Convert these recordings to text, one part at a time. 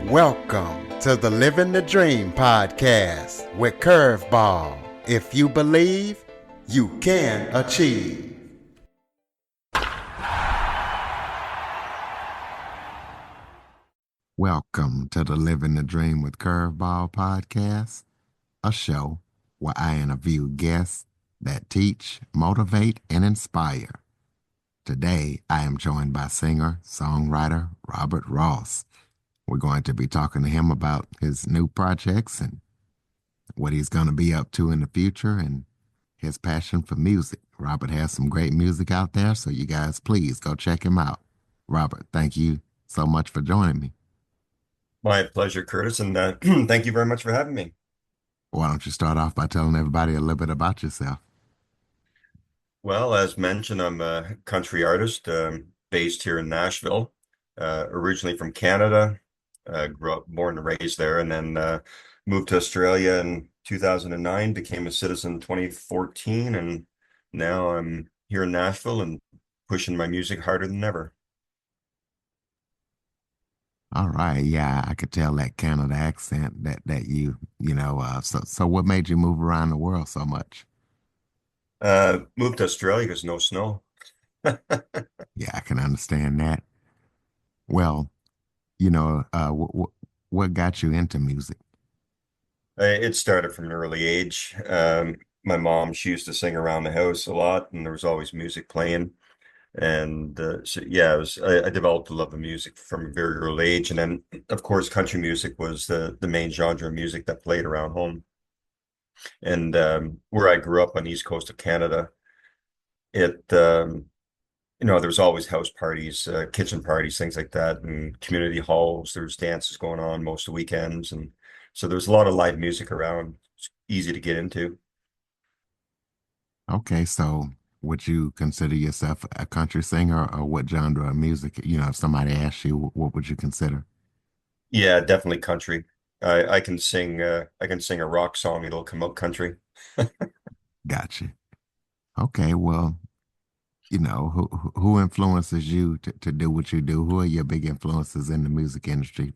Welcome to the Living the Dream podcast with Curveball. If you believe, you can achieve. Welcome to the Living the Dream with Curveball podcast, a show where I interview guests that teach, motivate, and inspire. Today, I am joined by singer-songwriter Robert Ross. We're going to be talking to him about his new projects and what he's going to be up to in the future and his passion for music. Robert has some great music out there, so you guys please go check him out. Robert, thank you so much for joining me. My pleasure, Curtis, and thank you very much for having me. Why don't you start off by telling everybody a little bit about yourself? Well, as mentioned, I'm a country artist based here in Nashville, originally from Canada. Grew up, born and raised there, and then moved to Australia in 2009, became a citizen in 2014, and now I'm here in Nashville and pushing my music harder than ever. All right, yeah, I could tell that Canada accent that so what made you move around the world so much? Moved to Australia because no snow. Yeah, I can understand that. Well, what got you into music? It started from an early age. My mom, she used to sing around the house a lot, and there was always music playing. And so, yeah, I developed a love of music from a very early age. And then, of course, country music was the main genre of music that played around home. And where I grew up on the east coast of Canada, it there was always house parties, kitchen parties, things like that, and community halls. There was dances going on most of the weekends, and so there was a lot of live music around. It's easy to get into. Okay, so would you consider yourself a country singer or what genre of music? If somebody asked you, what would you consider? Yeah, definitely country. I can sing a rock song, it'll come out country. Gotcha. Okay, well, who influences you to do what you do? Who are your big influences in the music industry?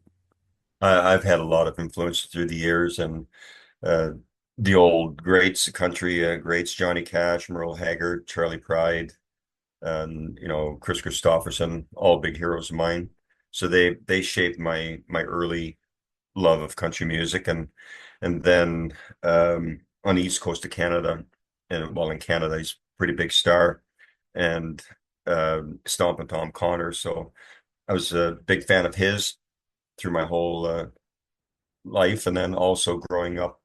I've had a lot of influence through the years, and uh, the old greats, country greats, Johnny Cash, Merle Haggard, Charlie Pride, and Chris Christopherson, all big heroes of mine. So they shaped my early love of country music, and then on the east coast of Canada, and while in Canada, he's a pretty big star, and Stompin' Tom Connor. So I was a big fan of his through my whole life, and then also growing up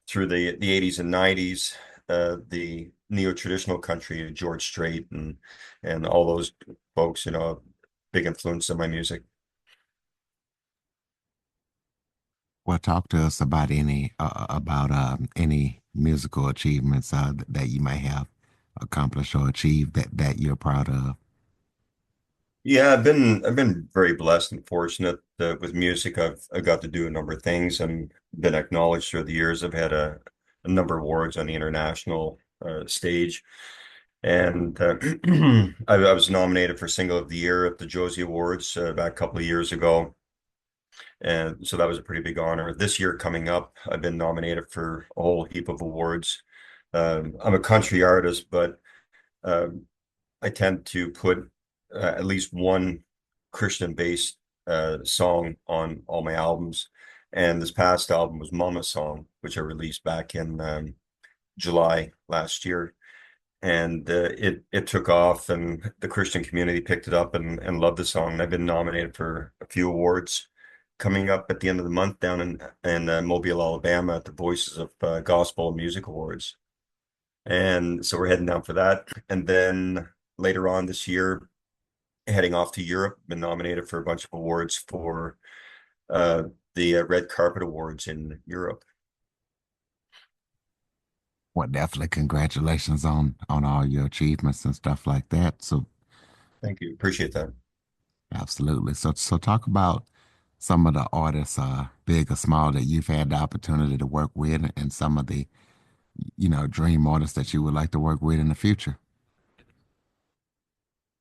through the 80s and 90s, the neo-traditional country, George Strait and all those folks, big influence on my music. Well, talk to us about any musical achievements that you may have accomplished or achieved that you're proud of. Yeah, I've been very blessed and fortunate with music. I got to do a number of things and been acknowledged through the years. I've had a number of awards on the international stage, and I was nominated for Single of the Year at the Josie Awards back a couple of years ago, and so that was a pretty big honor. This year coming up, I've been nominated for a whole heap of awards. I'm a country artist, but um, I tend to put at least one Christian-based song on all my albums. And this past album was Mama's Song, which I released back in July last year. And it took off, and the Christian community picked it up and loved the song. And I've been nominated for a few awards coming up at the end of the month down in Mobile, Alabama, at the Voices of Gospel Music Awards. And so we're heading down for that. And then later on this year, heading off to Europe, been nominated for a bunch of awards for uh, the Red Carpet Awards in Europe. Well, definitely congratulations on all your achievements and stuff like that. So Thank you. Appreciate that. absolutely. So talk about some of the artists, big or small, that you've had the opportunity to work with, and some of the dream artists that you would like to work with in the future.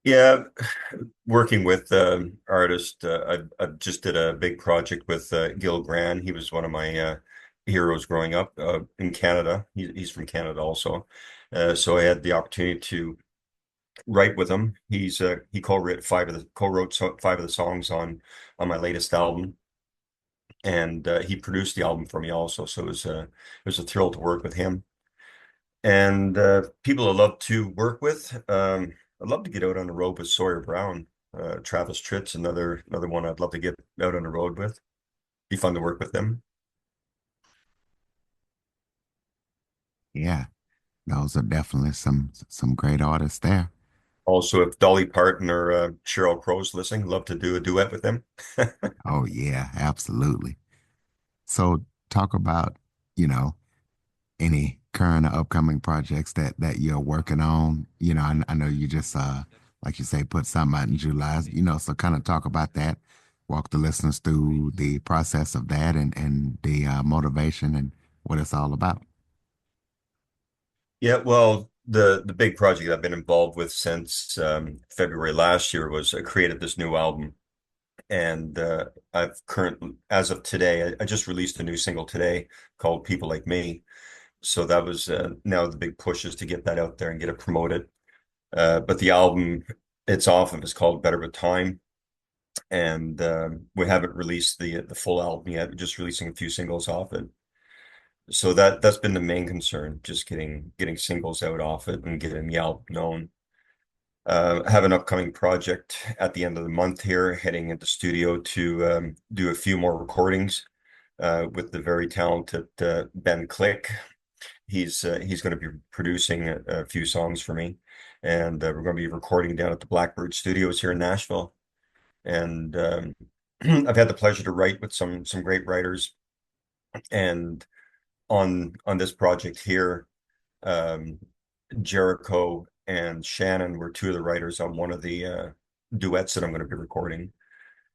Yeah, working with artists, I just did a big project with Gil Gran. He was one of my heroes growing up in Canada. He's from Canada also, so I had the opportunity to write with him. He co-wrote five of the songs on my latest album, and he produced the album for me also. So it was a thrill to work with him. And people I love to work with. I'd love to get out on the road with Sawyer Brown. Travis Tritt's another one I'd love to get out on the road with. Be fun to work with them. Yeah, those are definitely some great artists there. Also, if Dolly Parton or Sheryl Crow's listening, love to do a duet with them. Oh yeah, absolutely. So talk about, you know, any current or upcoming projects that you're working on. I know you just like you say, put something out in July, so kind of talk about that, walk the listeners through the process of that and the motivation and what it's all about. Yeah, well, the big project I've been involved with since February last year was I created this new album, and I've currently, as of today, I just released a new single today called "People Like Me." So that was now the big push is to get that out there and get it promoted. But the album it's off of is called Better With Time, and we haven't released the full album yet. We're just releasing a few singles off it. So that's been the main concern, just getting singles out off it and getting the album known. I have an upcoming project at the end of the month here, heading into studio to do a few more recordings with the very talented Ben Click. He's going to be producing a few songs for me, and we're going to be recording down at the Blackbird Studios here in Nashville. And I've had the pleasure to write with some great writers, and on this project here, um, Jericho and Shannon were two of the writers on one of the duets that I'm going to be recording,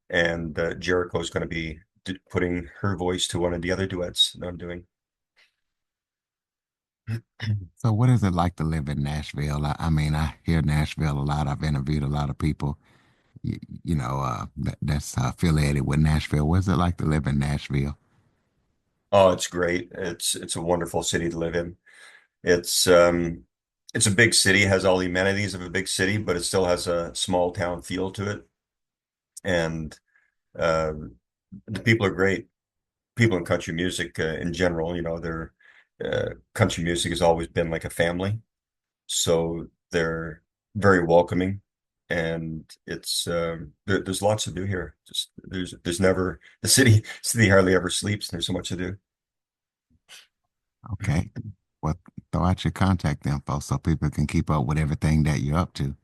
and Jericho is going to be putting her voice to one of the other duets that I'm doing. So what is it like to live in Nashville? I mean, I hear Nashville a lot. I've interviewed a lot of people, that's affiliated with Nashville. What's it like to live in Nashville? Oh, it's great. It's a wonderful city to live in. It's a big city, has all the amenities of a big city, but it still has a small town feel to it. And uh, the people are great. People in country music in general, they're country music has always been like a family, so they're very welcoming, and there's lots to do here. Just there's never the city hardly ever sleeps. And there's so much to do. Okay. Well, throw out your contact info so people can keep up with everything that you're up to.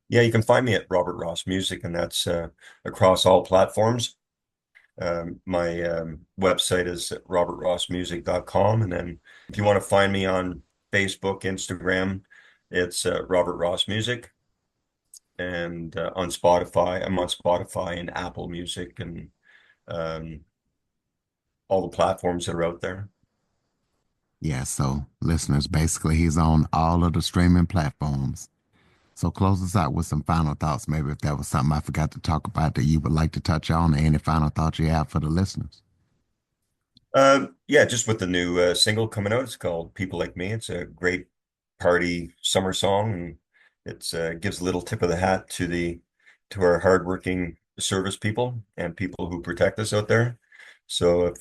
Yeah, you can find me at Robert Ross Music, and that's across all platforms. My website is robertrossmusic.com. And then if you want to find me on Facebook, Instagram, it's Robert Ross Music. And on Spotify, I'm on Spotify and Apple Music and um, all the platforms that are out there. Yeah, so listeners, basically he's on all of the streaming platforms. So close us out with some final thoughts. Maybe if that was something I forgot to talk about that you would like to touch on, any final thoughts you have for the listeners. Yeah, just with the new single coming out, it's called "People Like Me." It's a great party summer song, and it's gives a little tip of the hat to our hardworking service people and people who protect us out there. So if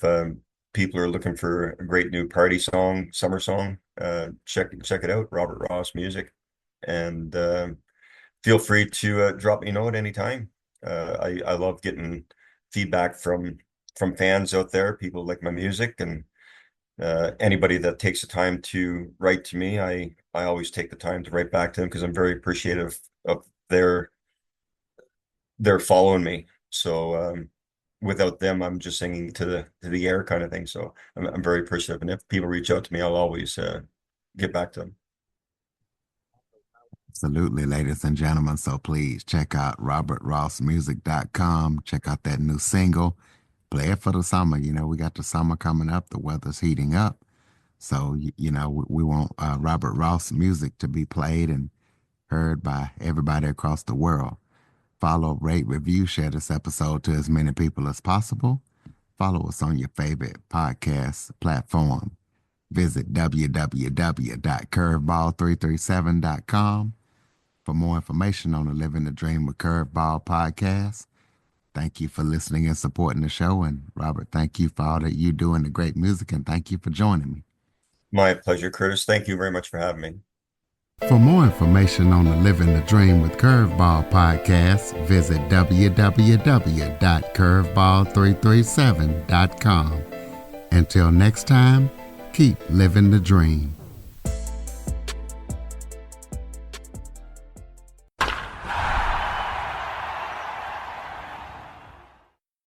people are looking for a great new party song, summer song, check it out, Robert Ross Music, and feel free to drop me a note anytime. I love getting feedback from fans out there, people like my music, and anybody that takes the time to write to me, I always take the time to write back to them because I'm very appreciative of their following me. So without them, I'm just singing to the air kind of thing. So I'm very appreciative, and if people reach out to me, I'll always get back to them. Absolutely, ladies and gentlemen. So please check out robertrossmusic.com. Check out that new single. Play it for the summer. We got the summer coming up. The weather's heating up. So, we want Robert Ross music to be played and heard by everybody across the world. Follow, rate, review, share this episode to as many people as possible. Follow us on your favorite podcast platform. Visit www.curveball337.com for more information on the Living the Dream with Curveball podcast. Thank you for listening and supporting the show. And Robert, thank you for all that you do and the great music. And thank you for joining me. My pleasure, Curtis. Thank you very much for having me. For more information on the Living the Dream with Curveball podcast, visit www.curveball337.com. Until next time, keep living the dream.